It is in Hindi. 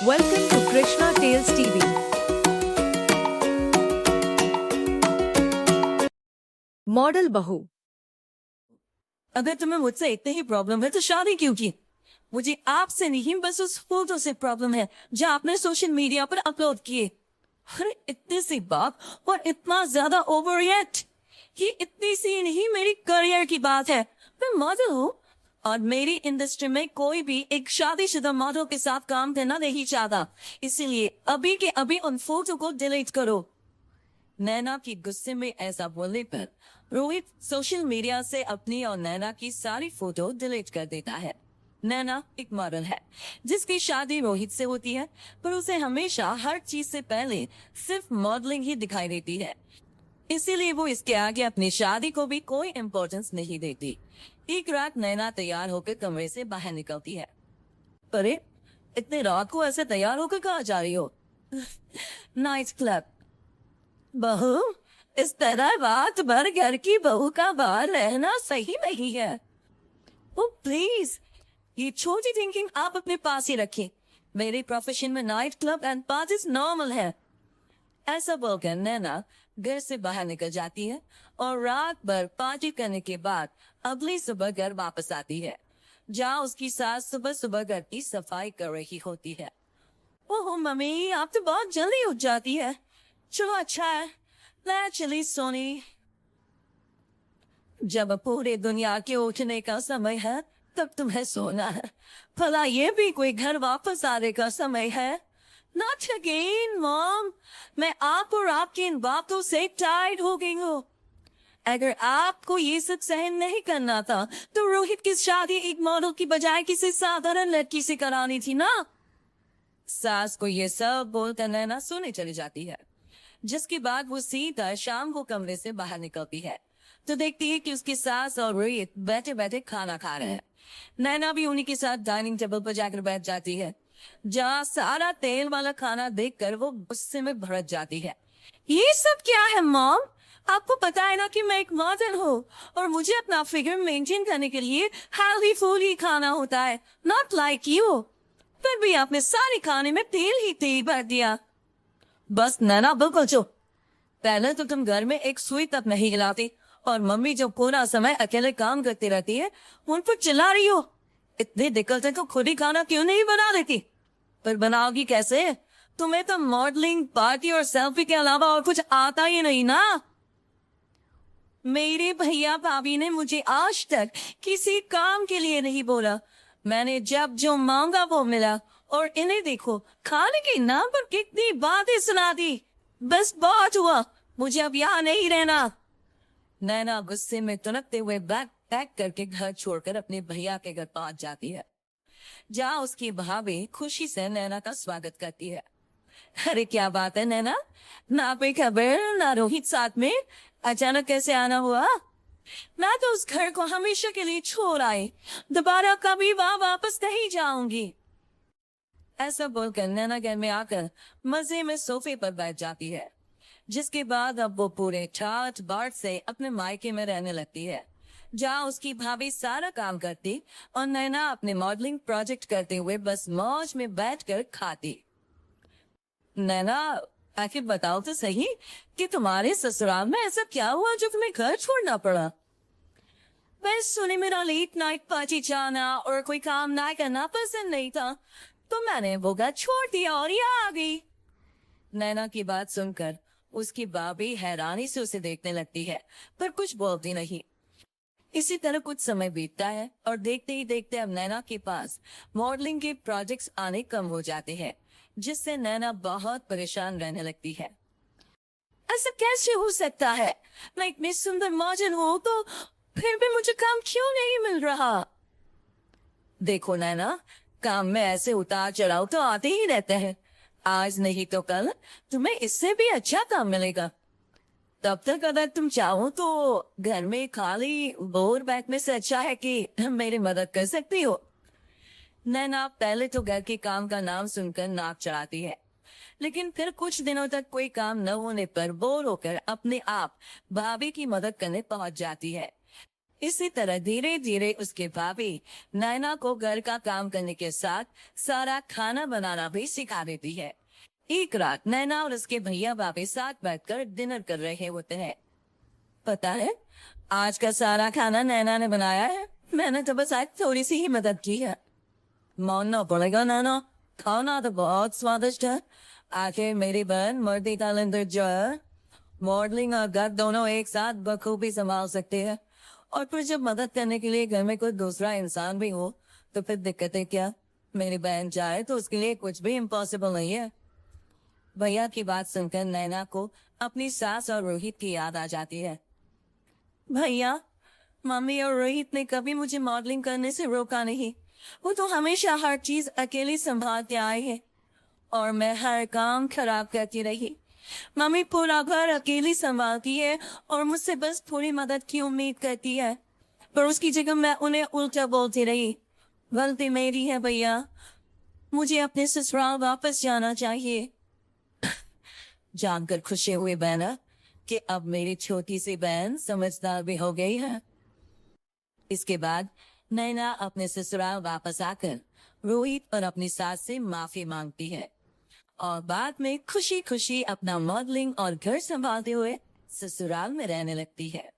Welcome to Krishna Tales TV. Model बहू। अगर तुम्हें मुझसे इतने ही प्रॉब्लम है तो शादी क्यों की? मुझे आपसे नहीं, बस उस फोटो से प्रॉब्लम है जो आपने सोशल मीडिया पर अपलोड किए। अरे इतनी सी बात और इतना ज्यादा ओवर रिएक्ट। ये इतनी सी नहीं, मेरी करियर की बात है। मैं मॉडल हूँ और मेरी इंडस्ट्री में कोई भी एक शादीशुदा मॉडल के साथ काम करना नहीं चाहता। इसीलिए अभी के अभी उन फोटो को डिलीट करो। नैना की गुस्से में ऐसा बोलने पर रोहित सोशल मीडिया से अपनी और नैना की सारी फोटो डिलीट कर देता है। नैना एक मॉडल है जिसकी शादी रोहित से होती है, पर उसे हमेशा हर चीज से पहले सिर्फ मॉडलिंग ही दिखाई देती है। इसीलिए वो इसके आगे अपनी शादी को भी कोई इम्पोर्टेंस नहीं देती। एक रात नैना तैयार होकर कमरे से बाहर निकलती है। अरे इतने रात को ऐसे तैयार होकर कहाँ जा रही हो? Night club. बहू, इस तरह रात भर घर की बहू का बाहर रहना सही नहीं है। ओ प्लीज, ये छोटी थिंकिंग आप अपने पास ही रखिए। मेरे प्रोफेशन में night club and parties normal है। ऐसा बोलकर नैना घर से बाहर निकल जाती है और रात भर पार्टी करने के बाद अगली सुबह घर वापस आती है, जहाँ उसकी सास सुबह सुबह घर की सफाई कर रही होती है। ओह मम्मी, आप तो बहुत जल्दी उठ जाती है। चलो अच्छा है, मैं चली सोनी। जब पूरे दुनिया के उठने का समय है तब तुम्हें सोना है। भला ये भी कोई घर वापस आने का समय है? Not again, mom. मैं आप और आपकी इन बातों से टायर्ड हो गई हूँ। अगर आपको ये सब सहन नहीं करना था तो रोहित की शादी एक मॉडल की बजाय किसी साधारण लड़की से करानी थी ना। सास को ये सब बोलकर नैना सोने चली जाती है, जिसके बाद वो सीधा शाम को कमरे से बाहर निकलती है तो देखती है कि उसकी सास और रोहित बैठे बैठे खाना खा रहे हैं। नैना भी उन्हीं के साथ डाइनिंग टेबल पर जाकर बैठ जाती है, जहाँ सारा तेल वाला खाना देखकर वो गुस्से में भड़क जाती है। ये सब क्या है मॉम? आपको पता है ना कि मैं एक मॉडल हूँ और मुझे अपना फिगर मेंटेन करने के लिए हेल्दी फूड ही खाना होता है, नॉट लाइक यू। फिर भी आपने सारे खाने में तेल ही तेल भर दिया। बस नैना बिल्कुल चुप। पहले तो तुम घर में एक सुई तक नहीं हिलाती और मम्मी जो पूरा समय अकेले काम करती रहती है उन पर चिल्ला रही हो। इतनी दिक्कत है तो खुद ही खाना क्यों नहीं बना देती? पर बनाओगी कैसे? तुम्हें तो मॉडलिंग, पार्टी और सेल्फी के अलावा और कुछ आता ही नहीं ना। मेरे भैया भाभी ने मुझे आज तक किसी काम के लिए नहीं बोला। मैंने जब जो मांगा वो मिला और इन्हें देखो, खाने के नाम पर कितनी बातें सुना दी। बस बहुत हुआ, मुझे अब यहाँ नहीं रहना। नैना गुस्से में तुनकते हुए बैग पैक करके घर छोड़कर अपने भैया के घर पहुंच जाती है, जहाँ उसकी भाभी खुशी से नैना का स्वागत करती है। अरे क्या बात है नैना, ना कोई खबर ना रोहित साथ में, अचानक कैसे आना हुआ? मैं तो उस घर को हमेशा के लिए छोड़ आई, दोबारा कभी वहां वापस नहीं जाऊंगी। ऐसा बोलकर नैना घर में आकर मजे में सोफे पर बैठ जाती है, जिसके बाद अब वो पूरे ठाठ बाट से अपने मायके में रहने लगती है, जहाँ उसकी भाभी सारा काम करती और नैना अपने मॉडलिंग प्रोजेक्ट करते हुए बस मौज में बैठकर खाती। नैना, आखिर बताओ तो सही कि तुम्हारे ससुराल में ऐसा क्या हुआ जो तुम्हें घर छोड़ना पड़ा? बस सुने मेरा लेट नाइट पार्टी जाना और कोई काम ना करना पसंद नहीं था तो मैंने वो घर छोड़ दिया और यहाँ आ गई। नैना की बात सुनकर उसकी भाभी हैरानी से उसे देखने लगती है, पर कुछ बोलती नहीं। इसी तरह कुछ समय बीतता है और देखते ही देखते अब नैना के पास मॉडलिंग के प्रोजेक्ट्स आने कम हो जाते हैं, जिससे नैना बहुत परेशान रहने लगती है। ऐसा कैसे हो सकता है? मैं इतनी सुंदर मॉडल हूँ तो फिर भी मुझे काम क्यों नहीं मिल रहा? देखो नैना, काम में ऐसे उतार चढ़ाव तो आते ही रहते हैं। आज नहीं तो कल तुम्हें इससे भी अच्छा काम मिलेगा। तब तक अगर तुम चाहो तो घर में खाली बोर बैठने से अच्छा है कि मेरी मदद कर सकती हो। नैना पहले तो घर के काम का नाम सुनकर नाक चढ़ाती है, लेकिन फिर कुछ दिनों तक कोई काम न होने पर बोर होकर अपने आप भाभी की मदद करने पहुंच जाती है। इसी तरह धीरे धीरे उसके भाभी नैना को घर का काम करने के साथ सारा खाना बनाना भी सिखा देती है। एक रात नैना और उसके भैया भाभी साथ बैठकर डिनर कर रहे होते हैं। पता है, आज का सारा खाना नैना ने बनाया है। मैंने तो बस आज थोड़ी सी ही मदद की है। मानना पड़ेगा नैना, खाना तो बहुत स्वादिष्ट है। आखिर मेरी बहन मर्दी कैलेंडर जो है, मॉडलिंग और घर दोनों एक साथ बखूबी संभाल सकती है। और फिर जब मदद करने के लिए घर में कोई दूसरा इंसान भी हो तो फिर दिक्कतें क्या। मेरी बहन चाहे तो उसके लिए कुछ भी इम्पॉसिबल नहीं है। भैया की बात सुनकर नैना को अपनी सास और रोहित की याद आ जाती है। भैया, मम्मी और रोहित ने कभी मुझे मॉडलिंग करने से रोका नहीं। वो तो हमेशा हर चीज अकेले संभालते आए हैं और मैं हर काम खराब करती रही। मम्मी पूरा घर अकेली संभालती है और मुझसे बस थोड़ी मदद की उम्मीद करती है, पर उसकी जगह मैं उन्हें उल्टा बोलती रही। गलती मेरी है भैया, मुझे अपने ससुराल वापस जाना चाहिए। जानकर खुशी हुई बहना कि अब मेरी छोटी सी बहन समझदार भी हो गई है। इसके बाद नैना अपने ससुराल वापस आकर रोहित और अपनी सास से माफी मांगती है और बाद में खुशी खुशी अपना मॉडलिंग और घर संभालते हुए ससुराल में रहने लगती है।